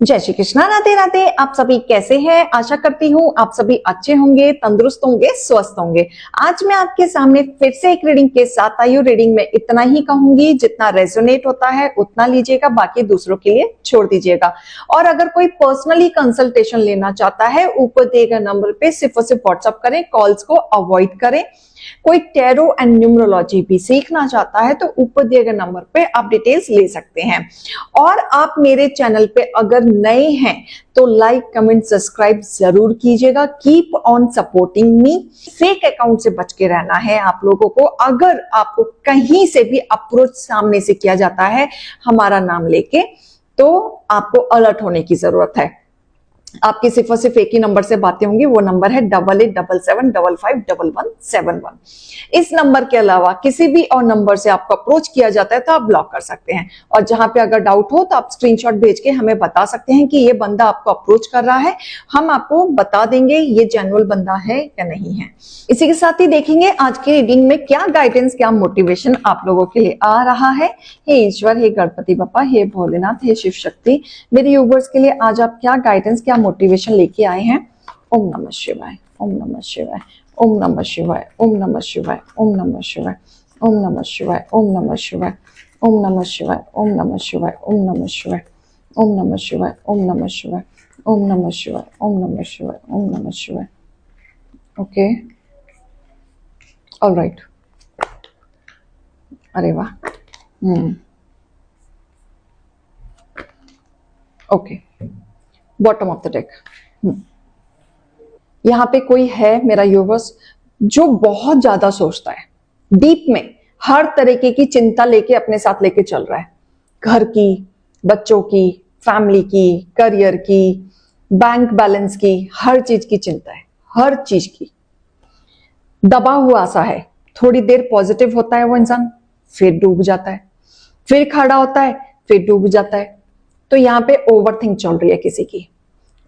जय श्री कृष्णा, राधे राधे। आप सभी कैसे हैं? आशा करती हूँ आप सभी अच्छे होंगे, तंदुरुस्त होंगे, स्वस्थ होंगे। आज मैं आपके सामने फिर से एक रीडिंग के साथ आई हूँ। रीडिंग में इतना ही कहूंगी, जितना रेजोनेट होता है उतना लीजिएगा, बाकी दूसरों के लिए छोड़ दीजिएगा। और अगर कोई पर्सनली कंसल्टेशन लेना चाहता है, ऊपर दिए गए नंबर पे सिर्फ और सिर्फ व्हाट्सअप करें, कॉल्स को अवॉइड करें। कोई टैरो एंड न्यूमरोलॉजी भी सीखना चाहता है तो ऊपर दिए गए नंबर पे आप डिटेल्स ले सकते हैं। और आप मेरे चैनल पे अगर नए हैं तो लाइक, कमेंट, सब्सक्राइब जरूर कीजिएगा। Keep on supporting me. Fake account से बच के रहना है आप लोगों को। अगर आपको कहीं से भी अप्रोच सामने से किया जाता है हमारा नाम लेके, तो आपको अलर्ट होने की जरूरत है। आपकी सिर्फ और सिर्फ एक ही नंबर से बातें होंगी, वो नंबर है 8877751171। इस नंबर के अलावा किसी भी और नंबर से आपको अप्रोच किया जाता है तो आप ब्लॉक कर सकते हैं। और जहां पे अगर डाउट हो तो आप स्क्रीनशॉट भेज के हमें बता सकते हैं कि ये बंदा आपको अप्रोच कर रहा है। हम आपको बता देंगे ये जेन्युइन बंदा है या नहीं है। इसी के साथ ही देखेंगे आज की रीडिंग में क्या गाइडेंस, क्या मोटिवेशन आप लोगों के लिए आ रहा है। हे ईश्वर, हे गणपति बप्पा, हे भोलेनाथ, हे शिव शक्ति, मेरे यूवर्स के लिए आज आप क्या गाइडेंस, क्या मोटिवेशन लेके आए हैं। ओम नमः शिवाय, ओम नमः शिवाय, ओम नमः शिवाय, ओम नमः शिवाय, ओम नमः शिवाय, ओम नमः शिवाय, ओम नमः शिवाय, ओम नमः शिवाय, ओम नमः शिवाय, ओम नमः शिवाय, ओम नमः शिवाय, ओम नमः शिवाय, ओम नमः शिवाय, ओम नमः शिवाय, ओम नमः शिवाय। Okay, all right. अरे वाह। Okay, bottom of the deck. यहां पे कोई है मेरा यूवर्स जो बहुत ज्यादा सोचता है, डीप में हर तरीके की चिंता लेके अपने साथ लेके चल रहा है। घर की, बच्चों की, फैमिली की, करियर की, बैंक बैलेंस की, हर चीज की चिंता है, हर चीज की। दबा हुआ सा है। थोड़ी देर पॉजिटिव होता है वो इंसान, फिर डूब जाता है, फिर खड़ा होता है, फिर डूब जाता है। तो यहाँ पे ओवरथिंक चल रही है किसी की।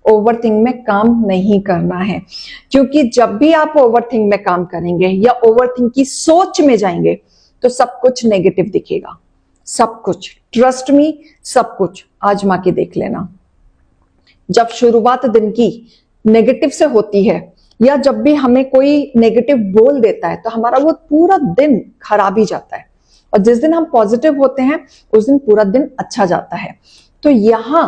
ओवरथिंक में काम नहीं करना है, क्योंकि जब भी आप ओवरथिंक में काम करेंगे या ओवरथिंक की सोच में जाएंगे तो सब कुछ नेगेटिव दिखेगा। सब कुछ, ट्रस्ट मी, सब कुछ आजमा के देख लेना। जब शुरुआत दिन की नेगेटिव से होती है या जब भी हमें कोई नेगेटिव बोल देता है तो हमारा वो पूरा दिन खराब ही जाता है। और जिस दिन हम पॉजिटिव होते हैं उस दिन पूरा दिन अच्छा जाता है। तो यहां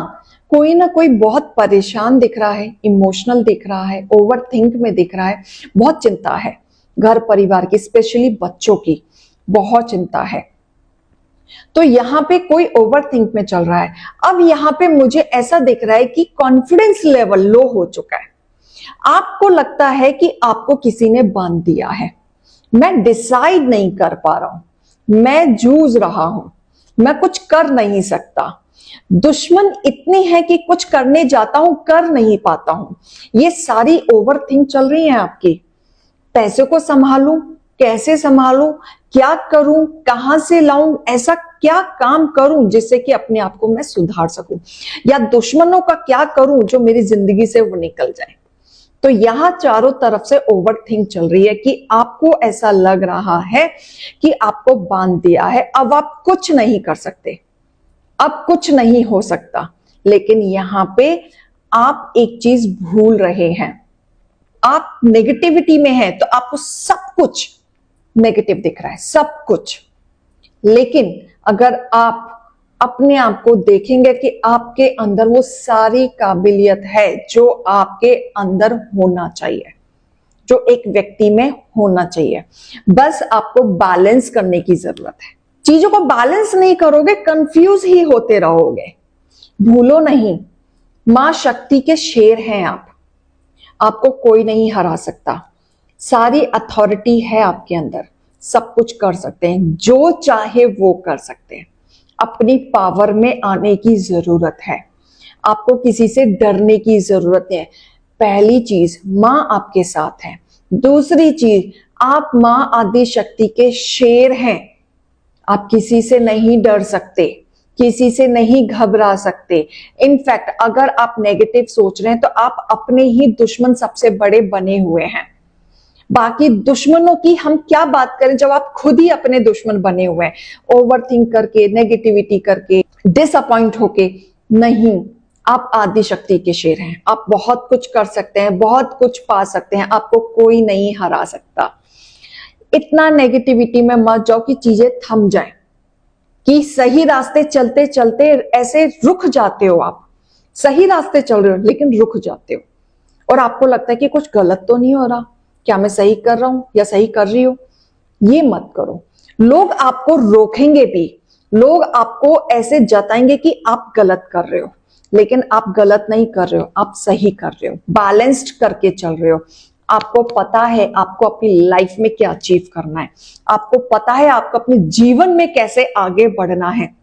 कोई ना कोई बहुत परेशान दिख रहा है, इमोशनल दिख रहा है, ओवरथिंक में दिख रहा है, बहुत चिंता है। घर परिवार की, स्पेशली बच्चों की बहुत चिंता है। तो यहाँ पे कोई ओवरथिंक में चल रहा है। अब यहाँ पे मुझे ऐसा दिख रहा है कि कॉन्फिडेंस लेवल लो हो चुका है। आपको लगता है कि आपको किसी ने बांध दिया है। मैं डिसाइड नहीं कर पा रहा हूं, मैं जूझ रहा हूं, मैं कुछ कर नहीं सकता। दुश्मन इतनी है कि कुछ करने जाता हूं, कर नहीं पाता हूं। ये सारी ओवरथिंक चल रही है आपकी। पैसे को संभालूं, कैसे संभालूं, क्या करूं, कहां से लाऊं, ऐसा क्या काम करूं जिससे कि अपने आप को मैं सुधार सकूं, या दुश्मनों का क्या करूं जो मेरी जिंदगी से वो निकल जाए। तो यहां चारों तरफ से ओवरथिंक चल रही है कि आपको ऐसा लग रहा है कि आपको बांध दिया है, अब आप कुछ नहीं कर सकते, अब कुछ नहीं हो सकता। लेकिन यहां पे आप एक चीज भूल रहे हैं। आप नेगेटिविटी में हैं तो आपको सब कुछ नेगेटिव दिख रहा है, सब कुछ। लेकिन अगर आप अपने आप को देखेंगे कि आपके अंदर वो सारी काबिलियत है जो आपके अंदर होना चाहिए, जो एक व्यक्ति में होना चाहिए। बस आपको बैलेंस करने की जरूरत है। चीजों को बैलेंस नहीं करोगे, कंफ्यूज ही होते रहोगे। भूलो नहीं, मां शक्ति के शेर हैं आप। आपको कोई नहीं हरा सकता। सारी अथॉरिटी है आपके अंदर, सब कुछ कर सकते हैं, जो चाहे वो कर सकते हैं। अपनी पावर में आने की जरूरत है। आपको किसी से डरने की जरूरत है। पहली चीज, मां आपके साथ है। दूसरी चीज, आप मां आदि शक्ति के शेर हैं। आप किसी से नहीं डर सकते, किसी से नहीं घबरा सकते। इनफैक्ट अगर आप नेगेटिव सोच रहे हैं तो आप अपने ही दुश्मन सबसे बड़े बने हुए हैं। बाकी दुश्मनों की हम क्या बात करें जब आप खुद ही अपने दुश्मन बने हुए हैं, ओवरथिंक करके, नेगेटिविटी करके, डिसअपॉइंट होके। नहीं, आप आदि शक्ति के शेर हैं, आप बहुत कुछ कर सकते हैं, बहुत कुछ पा सकते हैं, आपको कोई नहीं हरा सकता। इतना नेगेटिविटी में मत जाओ कि चीजें थम जाएं, कि सही रास्ते चलते चलते ऐसे रुक जाते हो। आप सही रास्ते चल रहे हो लेकिन रुक जाते हो और आपको लगता है कि कुछ गलत तो नहीं हो रहा, क्या मैं सही कर रहा हूं या सही कर रही हूं। ये मत करो। लोग आपको रोकेंगे भी, लोग आपको ऐसे जताएंगे कि आप गलत कर रहे हो, लेकिन आप गलत नहीं कर रहे हो, आप सही कर रहे हो, बैलेंस्ड करके चल रहे हो। आपको पता है आपको अपनी लाइफ में क्या अचीव करना है, आपको पता है आपको अपने जीवन में कैसे आगे बढ़ना है,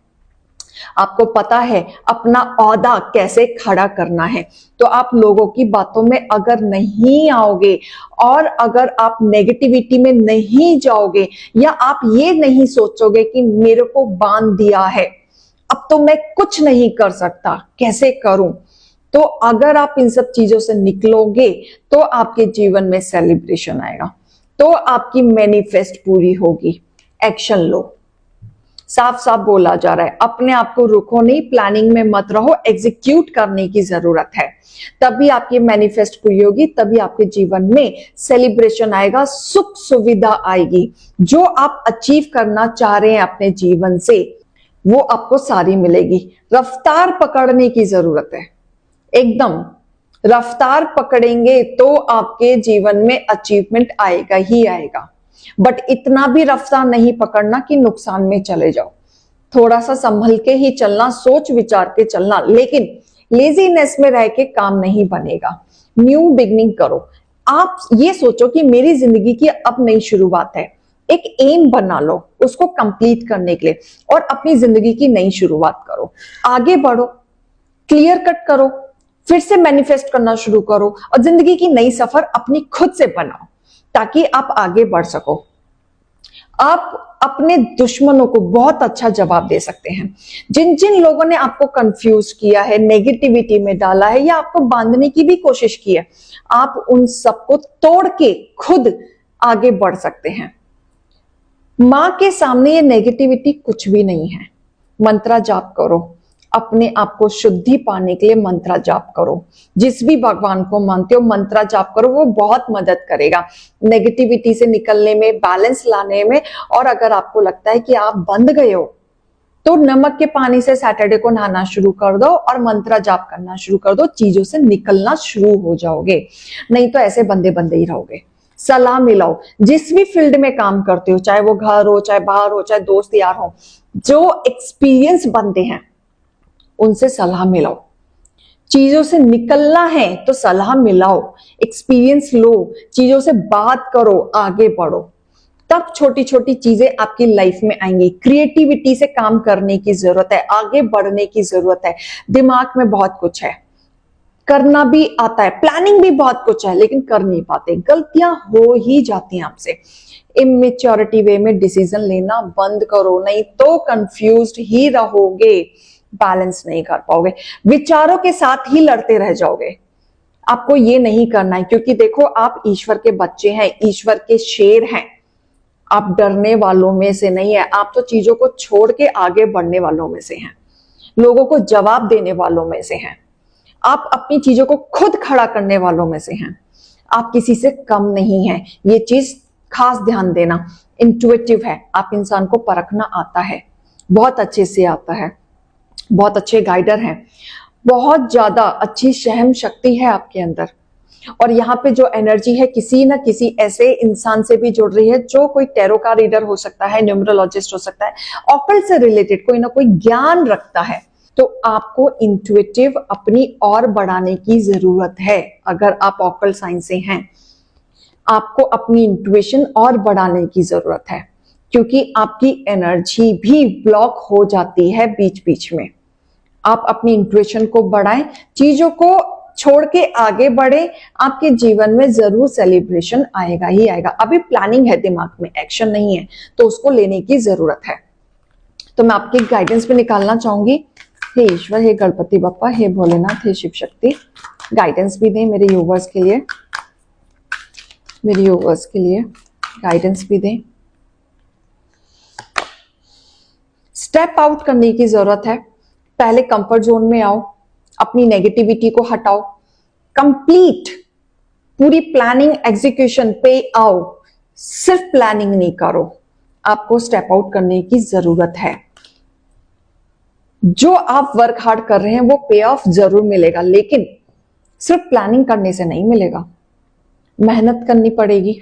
आपको पता है अपना औहदा कैसे खड़ा करना है। तो आप लोगों की बातों में अगर नहीं आओगे और अगर आप नेगेटिविटी में नहीं जाओगे या आप ये नहीं सोचोगे कि मेरे को बांध दिया है, अब तो मैं कुछ नहीं कर सकता, कैसे करूं, तो अगर आप इन सब चीजों से निकलोगे तो आपके जीवन में सेलिब्रेशन आएगा, तो आपकी मैनिफेस्ट पूरी होगी। एक्शन लो। साफ साफ बोला जा रहा है, अपने आप को रुको नहीं, प्लानिंग में मत रहो, एग्जीक्यूट करने की जरूरत है। तभी आपकी मैनिफेस्ट पूरी होगी, तभी आपके जीवन में सेलिब्रेशन आएगा, सुख सुविधा आएगी। जो आप अचीव करना चाह रहे हैं अपने जीवन से वो आपको सारी मिलेगी। रफ्तार पकड़ने की जरूरत है, एकदम रफ्तार पकड़ेंगे तो आपके जीवन में अचीवमेंट आएगा ही आएगा। बट इतना भी रफ्तार नहीं पकड़ना कि नुकसान में चले जाओ। थोड़ा सा संभल के ही चलना, सोच विचार के चलना, लेकिन लेजीनेस में रह के काम नहीं बनेगा। न्यू बिगनिंग करो। आप ये सोचो कि मेरी जिंदगी की अब नई शुरुआत है, एक एम बना लो उसको कंप्लीट करने के लिए और अपनी जिंदगी की नई शुरुआत करो। आगे बढ़ो, क्लियर कट करो, फिर से मैनिफेस्ट करना शुरू करो और जिंदगी की नई सफर अपनी खुद से बनाओ ताकि आप आगे बढ़ सको। आप अपने दुश्मनों को बहुत अच्छा जवाब दे सकते हैं। जिन जिन लोगों ने आपको कंफ्यूज किया है, नेगेटिविटी में डाला है या आपको बांधने की भी कोशिश की है, आप उन सबको तोड़ के खुद आगे बढ़ सकते हैं। मां के सामने ये नेगेटिविटी कुछ भी नहीं है। मंत्रा जाप करो, अपने आप को शुद्धि पाने के लिए मंत्रा जाप करो। जिस भी भगवान को मानते हो मंत्रा जाप करो, वो बहुत मदद करेगा नेगेटिविटी से निकलने में, बैलेंस लाने में। और अगर आपको लगता है कि आप बंध गए हो तो नमक के पानी से सैटरडे को नहाना शुरू कर दो और मंत्रा जाप करना शुरू कर दो, चीजों से निकलना शुरू हो जाओगे। नहीं तो ऐसे बंदे बंदे ही रहोगे। सलाह मिलाओ, जिस भी फील्ड में काम करते हो, चाहे वो घर हो, चाहे बाहर हो, चाहे दोस्त यार हो, जो एक्सपीरियंस बंदे हैं उनसे सलाह मिलाओ। चीजों से निकलना है तो सलाह मिलाओ, एक्सपीरियंस लो, चीजों से बात करो, आगे बढ़ो, तब छोटी छोटी चीजें आपकी लाइफ में आएंगी। क्रिएटिविटी से काम करने की जरूरत है, आगे बढ़ने की जरूरत है। दिमाग में बहुत कुछ है, करना भी आता है, प्लानिंग भी बहुत कुछ है, लेकिन कर नहीं पाते, गलतियां हो ही जाती हैं आपसे। इमेच्योरिटी वे में डिसीजन लेना बंद करो, नहीं तो कंफ्यूज्ड ही रहोगे, बैलेंस नहीं कर पाओगे, विचारों के साथ ही लड़ते रह जाओगे। आपको ये नहीं करना है, क्योंकि देखो आप ईश्वर के बच्चे हैं, ईश्वर के शेर हैं। आप डरने वालों में से नहीं है, आप तो चीजों को छोड़ के आगे बढ़ने वालों में से हैं, लोगों को जवाब देने वालों में से हैं, आप अपनी चीजों को खुद खड़ा करने वालों में से हैं। आप किसी से कम नहीं है, ये चीज खास ध्यान देना। इंट्यूटिव है, आप इंसान को परखना आता है, बहुत अच्छे से आता है, बहुत अच्छे गाइडर हैं, बहुत ज्यादा अच्छी सहन शक्ति है आपके अंदर। और यहाँ पे जो एनर्जी है किसी ना किसी ऐसे इंसान से भी जुड़ रही है, जो कोई टैरो का रीडर हो सकता है, न्यूमरोलॉजिस्ट हो सकता है, ऑकल्ट से रिलेटेड कोई ना कोई ज्ञान रखता है। तो आपको इंट्यूटिव अपनी और बढ़ाने की जरूरत है। अगर आप ऑकल्ट साइंस से हैं, आपको अपनी इंट्यूशन और बढ़ाने की जरूरत है, क्योंकि आपकी एनर्जी भी ब्लॉक हो जाती है बीच बीच में। आप अपनी इंट्यूशन को बढ़ाएं, चीजों को छोड़ के आगे बढ़े, आपके जीवन में जरूर सेलिब्रेशन आएगा ही आएगा। अभी प्लानिंग है दिमाग में, एक्शन नहीं है, तो उसको लेने की जरूरत है। तो मैं आपकी गाइडेंस पे निकालना चाहूंगी। हे ईश्वर, हे गणपति बप्पा, हे भोलेनाथ, हे शिव शक्ति, गाइडेंस भी दें मेरे व्यूअर्स के लिए, मेरे व्यूअर्स के लिए गाइडेंस भी दें। स्टेप आउट करने की जरूरत है, पहले कंफर्ट जोन में आओ, अपनी नेगेटिविटी को हटाओ, कंप्लीट पूरी प्लानिंग एग्जीक्यूशन पे आओ। सिर्फ प्लानिंग नहीं करो, आपको स्टेप आउट करने की जरूरत है। जो आप वर्क हार्ड कर रहे हैं वो पे ऑफ जरूर मिलेगा, लेकिन सिर्फ प्लानिंग करने से नहीं मिलेगा। मेहनत करनी पड़ेगी,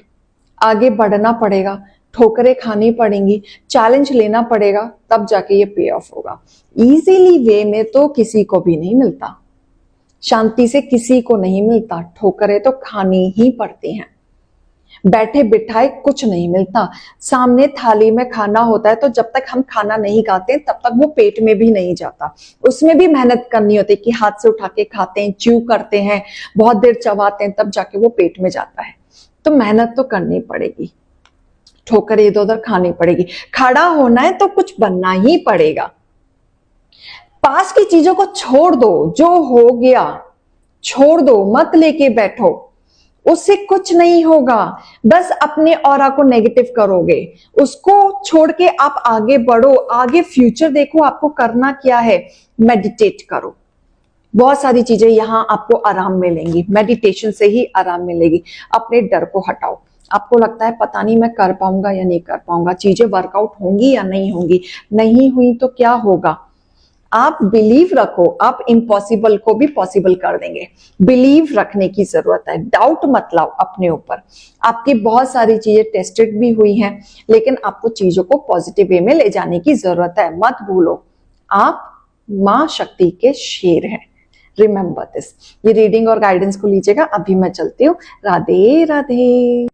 आगे बढ़ना पड़ेगा, ठोकरें खानी पड़ेंगी, चैलेंज लेना पड़ेगा, तब जाके ये पे ऑफ होगा। इजीली वे में तो किसी को भी नहीं मिलता, शांति से किसी को नहीं मिलता, ठोकरें तो खानी ही पड़ती हैं। बैठे बिठाए कुछ नहीं मिलता। सामने थाली में खाना होता है तो जब तक हम खाना नहीं खाते तब तक वो पेट में भी नहीं जाता। उसमें भी मेहनत करनी होती है कि हाथ से उठा के खाते हैं, च्यू करते हैं, बहुत देर चबाते हैं, तब जाके वो पेट में जाता है। तो मेहनत तो करनी पड़ेगी, ठोकर इधर उधर खानी पड़ेगी। खड़ा होना है तो कुछ बनना ही पड़ेगा। पास की चीजों को छोड़ दो, जो हो गया छोड़ दो, मत लेके बैठो, उससे कुछ नहीं होगा। बस अपने ऑरा को नेगेटिव करोगे, उसको छोड़ के आप आगे बढ़ो, आगे फ्यूचर देखो आपको करना क्या है। मेडिटेट करो, बहुत सारी चीजें यहां आपको आराम मिलेंगी, मेडिटेशन से ही आराम मिलेगी। अपने डर को हटाओ। आपको लगता है पता नहीं मैं कर पाऊंगा या नहीं कर पाऊंगा, चीजें वर्कआउट होंगी या नहीं होंगी, नहीं हुई तो क्या होगा। आप बिलीव रखो, आप इम्पॉसिबल को भी पॉसिबल कर देंगे। बिलीव रखने की जरूरत है, डाउट मत लाओ अपने ऊपर। आपकी बहुत सारी चीजें टेस्टेड भी हुई हैं, लेकिन आपको चीजों को पॉजिटिव वे में ले जाने की जरूरत है। मत भूलो, आप मां शक्ति के शेर हैं। Remember this. ये रीडिंग और गाइडेंस को लीजिएगा। अभी मैं चलती हूँ। राधे राधे।